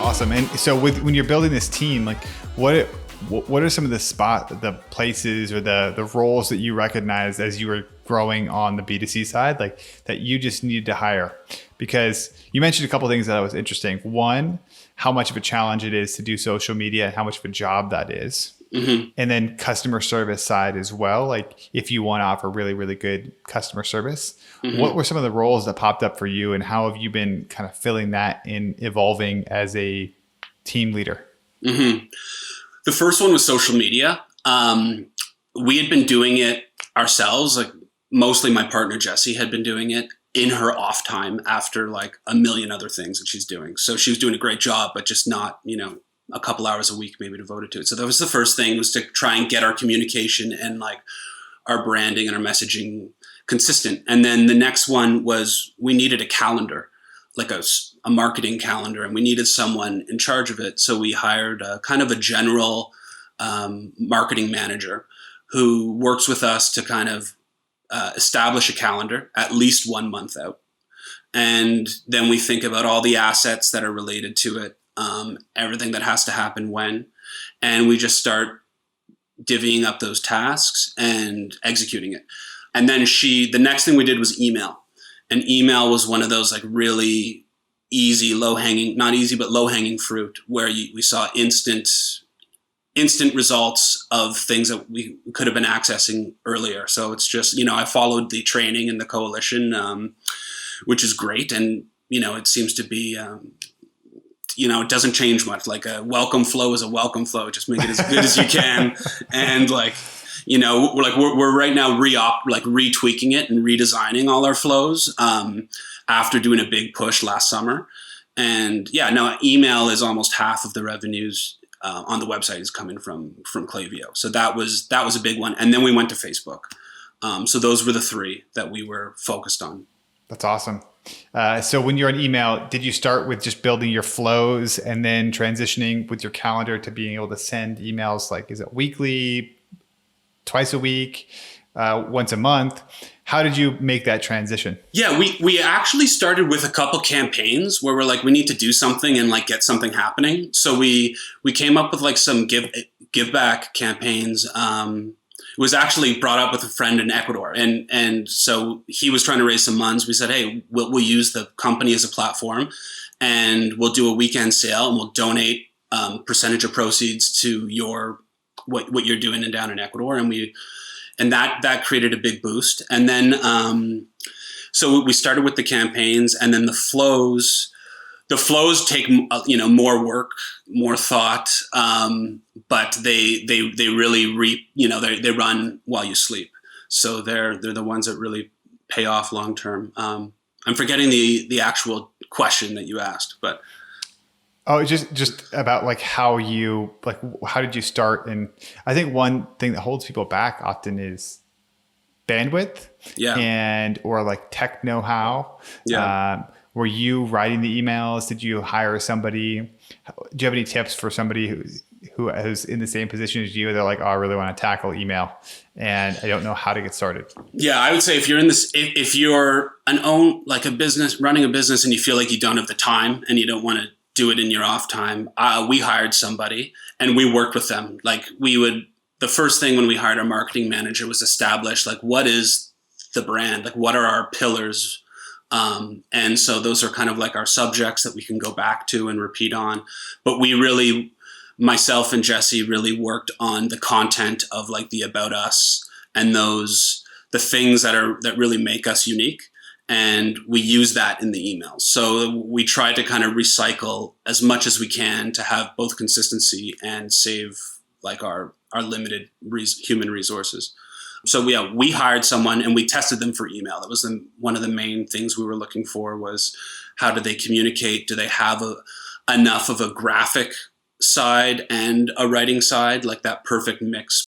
awesome. And so when you're building this team, like what are some of the places or the roles that you recognize as you were growing on the B2C side, like that you just needed to hire? Because you mentioned a couple of things that was interesting. One, how much of a challenge it is to do social media and how much of a job that is. Mm-hmm. And then customer service side as well. Like if you want to offer really, really good customer service, mm-hmm. what were some of the roles that popped up for you and how have you been kind of filling that in evolving as a team leader? Mm-hmm. The first one was social media. We had been doing it ourselves. Like mostly my partner, Jessie, had been doing it in her off time after like a million other things that she's doing. So she was doing a great job, but just not, a couple hours a week maybe devoted to it. So that was the first thing, was to try and get our communication and like our branding and our messaging consistent. And then the next one was we needed a calendar, like a marketing calendar, and we needed someone in charge of it. So we hired kind of a general marketing manager who works with us to kind of establish a calendar at least 1 month out. And then we think about all the assets that are related to it, everything that has to happen when, and we just start divvying up those tasks and executing it. And then the next thing we did was email. And email was one of those like really easy, not easy, but low hanging fruit where we saw instant results of things that we could have been accessing earlier. So it's just, I followed the training in the coalition, which is great. And, it seems to be, it doesn't change much. Like a welcome flow is a welcome flow. Just make it as good as you can. And like, we're right now retweaking it and redesigning all our flows after doing a big push last summer. And email is almost half of the revenues on the website is coming from Klaviyo. So that was a big one. And then we went to Facebook. So those were the three that we were focused on. That's awesome. So when you're on email, did you start with just building your flows and then transitioning with your calendar to being able to send emails? Like, is it weekly, twice a week, once a month? How did you make that transition? Yeah, we actually started with a couple campaigns where we're like, we need to do something and like get something happening. So we came up with like some give back campaigns. It was actually brought up with a friend in Ecuador. And so he was trying to raise some funds. We said, hey, we'll use the company as a platform and we'll do a weekend sale and we'll donate percentage of proceeds to what you're doing down in Ecuador. And that created a big boost. And then, so we started with the campaigns, and then the flows take, more work, more thought. But they really they run while you sleep. So they're the ones that really pay off long-term. I'm forgetting the actual question that you asked, but. Oh, just about like how did you start? And I think one thing that holds people back often is bandwidth, or like tech know-how. Yeah. Were you writing the emails? Did you hire somebody? Do you have any tips for somebody who is in the same position as you? They're like, oh, I really want to tackle email and I don't know how to get started. Yeah, I would say if you're running a business and you feel like you don't have the time and you don't want to do it in your off time, we hired somebody and we worked with them. Like the first thing when we hired our marketing manager was establish like, what is the brand? Like, what are our pillars? And so those are kind of like our subjects that we can go back to and repeat on. But myself and Jessie really worked on the content of like the about us and the things that really make us unique. And we use that in the emails. So we try to kind of recycle as much as we can to have both consistency and save like our limited human resources. So we hired someone and we tested them for email. That was one of the main things we were looking for, was how do they communicate? Do they have enough of a graphic side and a writing side, like that perfect mix